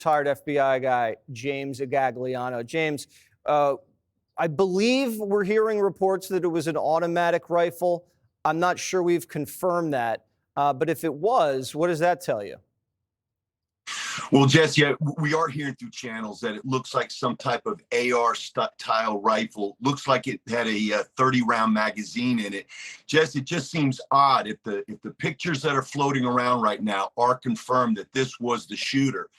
retired FBI guy, James Gagliano. James, I believe we're hearing reports that it was an automatic rifle. I'm not sure we've confirmed that. But if it was, what does that tell you? Well, Jesse, we are hearing through channels that it looks like some type of AR-style rifle. Looks like it had a 30-round magazine in it. Jesse, it just seems odd if the pictures that are floating around right now are confirmed that this was the shooter.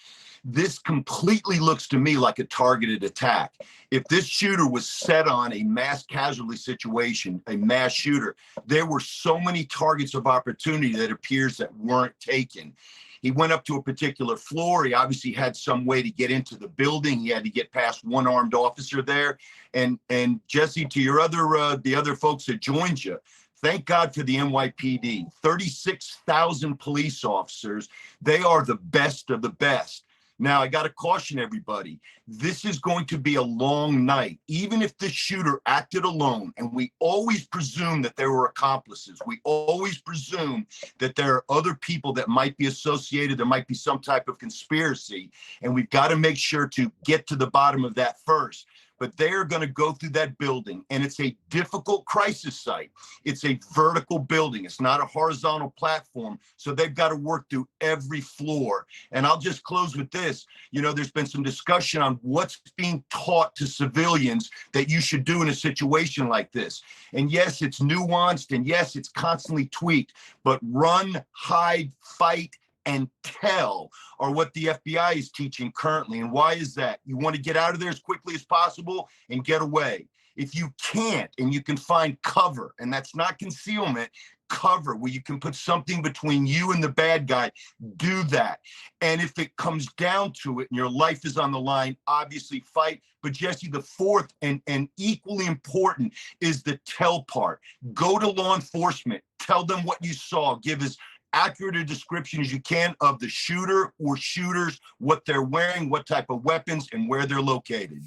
This completely looks to me like a targeted attack. If this shooter was set on a mass casualty situation, a mass shooter, there were so many targets of opportunity that appears that weren't taken. He went up to a particular floor. He obviously had some way to get into the building. He had to get past one armed officer there. And Jesse, to your the other folks that joined you, thank God for the NYPD. 36,000 police officers. They are the best of the best. Now, I got to caution everybody, this is going to be a long night. Even if the shooter acted alone, and we always presume that there were accomplices, we always presume that there are other people that might be associated, there might be some type of conspiracy, and we've got to make sure to get to the bottom of that first. But they're going to go through that building, and it's a difficult crisis site. It's a vertical building. It's not a horizontal platform, so they've got to work through every floor. And I'll just close with this. You know, there's been some discussion on what's being taught to civilians that you should do in a situation like this. And yes, it's nuanced, and yes, it's constantly tweaked, but run, hide, fight, and tell are what the FBI is teaching currently. And why is that? You want to get out of there as quickly as possible and get away. If you can't, and you can find cover, and that's not concealment, cover where you can put something between you and the bad guy, do that. And if it comes down to it and your life is on the line, obviously fight. But Jesse, the fourth and equally important is the tell part. Go to law enforcement, tell them what you saw, give as accurate a description as you can of the shooter or shooters, what they're wearing, what type of weapons, and where they're located.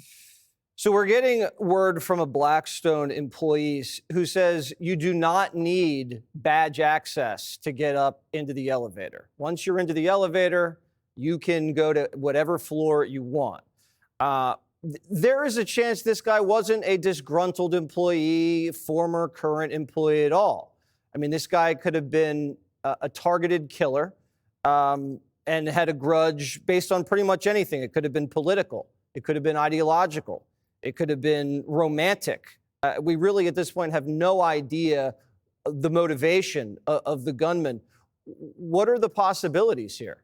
So we're getting word from a Blackstone employee who says you do not need badge access to get up into the elevator. Once you're into the elevator, you can go to whatever floor you want. There is a chance this guy wasn't a disgruntled employee, former, current employee at all. I mean, this guy could have been a targeted killer and had a grudge based on pretty much anything. It could have been political. It could have been ideological. It could have been romantic. We really, at this point, have no idea the motivation of the gunman. What are the possibilities here?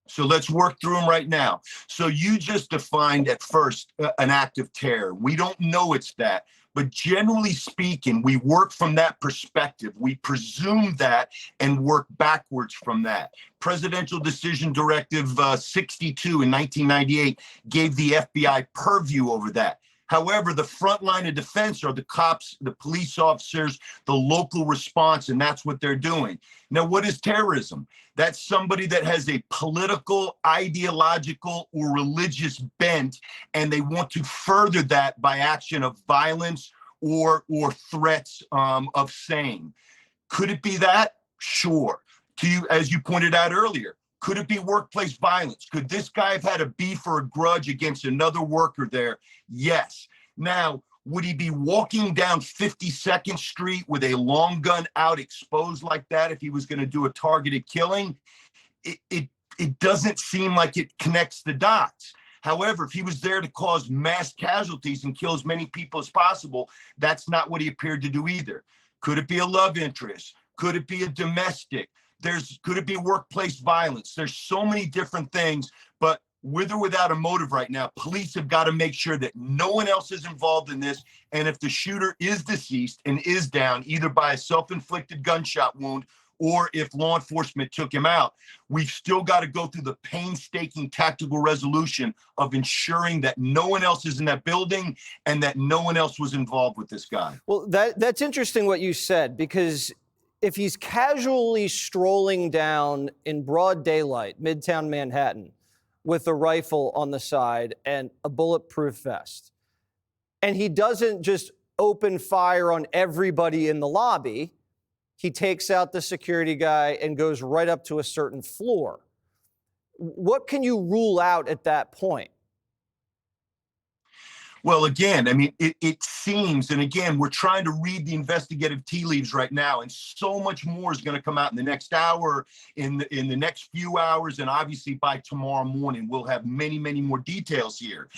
So let's work through them right now. So you just defined at first an act of terror. We don't know it's that. But generally speaking, we work from that perspective. We presume that and work backwards from that. Presidential Decision Directive 62 in 1998 gave the FBI purview over that. However, the front line of defense are the cops, the police officers, the local response, and that's what they're doing. Now, what is terrorism? That's somebody that has a political, ideological, or religious bent, and they want to further that by action of violence or threats of same. Could it be that? Sure. To you, as you pointed out earlier, could it be workplace violence? Could this guy have had a beef or a grudge against another worker there? Yes. Now, would he be walking down 52nd Street with a long gun out exposed like that if he was going to do a targeted killing? It doesn't seem like it connects the dots. However, if he was there to cause mass casualties and kill as many people as possible, that's not what he appeared to do either. Could it be a love interest? Could it be a domestic? Could it be workplace violence? There's so many different things, but with or without a motive right now, police have got to make sure that no one else is involved in this. And if the shooter is deceased and is down, either by a self-inflicted gunshot wound or if law enforcement took him out, we've still got to go through the painstaking tactical resolution of ensuring that no one else is in that building and that no one else was involved with this guy. Well, that's interesting what you said, because if he's casually strolling down in broad daylight, Midtown Manhattan, with a rifle on the side and a bulletproof vest, and he doesn't just open fire on everybody in the lobby, he takes out the security guy and goes right up to a certain floor. What can you rule out at that point? Well, again, I mean, it seems, and again, we're trying to read the investigative tea leaves right now, and so much more is going to come out in the next hour, in the next few hours, and obviously by tomorrow morning, we'll have many, many more details here.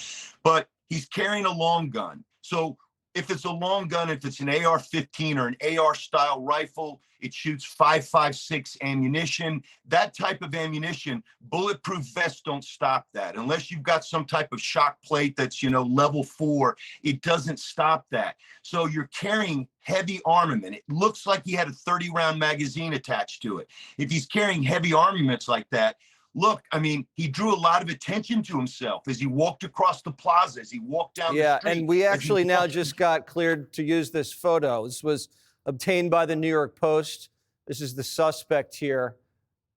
But he's carrying a long gun. So if it's a long gun, if it's an AR-15 or an AR-style rifle, it shoots 5.56 ammunition. That type of ammunition, bulletproof vests don't stop that. Unless you've got some type of shock plate that's, level 4, it doesn't stop that. So you're carrying heavy armament. It looks like he had a 30-round magazine attached to it. If he's carrying heavy armaments like that, look, I mean, he drew a lot of attention to himself as he walked across the plaza, as he walked down the street. Yeah, and we actually now just got cleared to use this photo. This was obtained by the New York Post. This is the suspect here.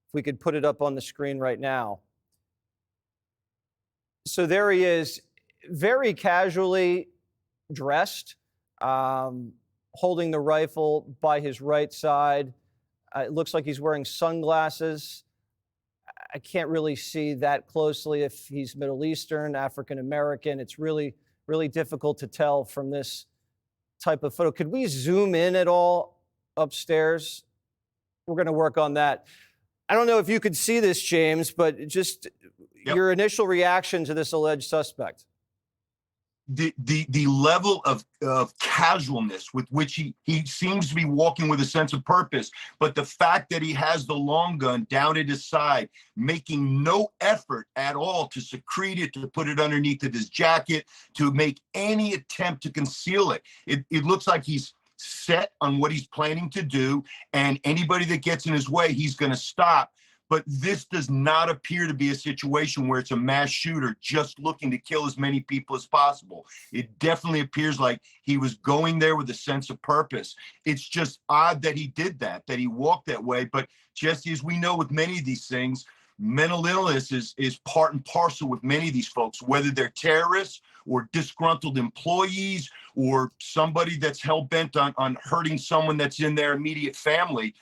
If we could put it up on the screen right now. So there he is, very casually dressed, holding the rifle by his right side. It looks like he's wearing sunglasses. I can't really see that closely if he's Middle Eastern, African American. It's really, really difficult to tell from this type of photo. Could we zoom in at all upstairs? We're going to work on that. I don't know if you could see this, James, but just your initial reaction to this alleged suspect. The level of casualness with which he seems to be walking with a sense of purpose, but the fact that he has the long gun down at his side, making no effort at all to secrete it, to put it underneath of his jacket, to make any attempt to conceal it. It looks like he's set on what he's planning to do, and anybody that gets in his way, he's going to stop. But this does not appear to be a situation where it's a mass shooter just looking to kill as many people as possible. It definitely appears like he was going there with a sense of purpose. It's just odd that he did that he walked that way. But Jesse, as we know with many of these things, mental illness is part and parcel with many of these folks, whether they're terrorists or disgruntled employees or somebody that's hell-bent on hurting someone that's in their immediate family.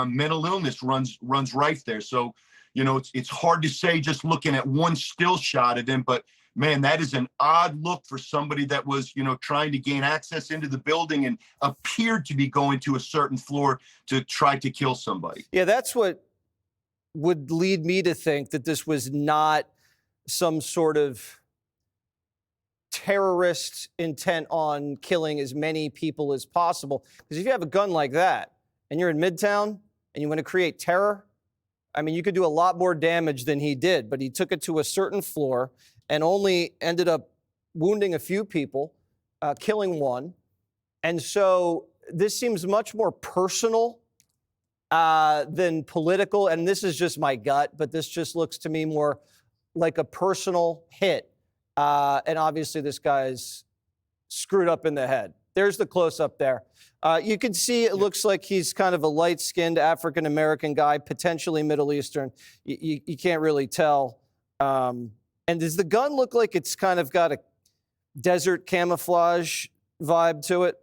Mental illness runs rife there. So, it's hard to say just looking at one still shot of him, but man, that is an odd look for somebody that was, trying to gain access into the building and appeared to be going to a certain floor to try to kill somebody. Yeah, that's what would lead me to think that this was not some sort of terrorist intent on killing as many people as possible. Because if you have a gun like that, and you're in Midtown and you want to create terror, I mean, you could do a lot more damage than he did, but he took it to a certain floor and only ended up wounding a few people, killing one. And so this seems much more personal than political. And this is just my gut, but this just looks to me more like a personal hit. And obviously this guy's screwed up in the head. There's the close-up there. You can see it looks like he's kind of a light-skinned African-American guy, potentially Middle Eastern. You can't really tell. And does the gun look like it's kind of got a desert camouflage vibe to it?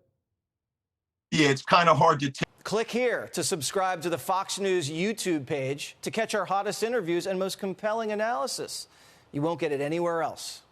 Yeah, it's kind of hard to tell. Click here to subscribe to the Fox News YouTube page to catch our hottest interviews and most compelling analysis. You won't get it anywhere else.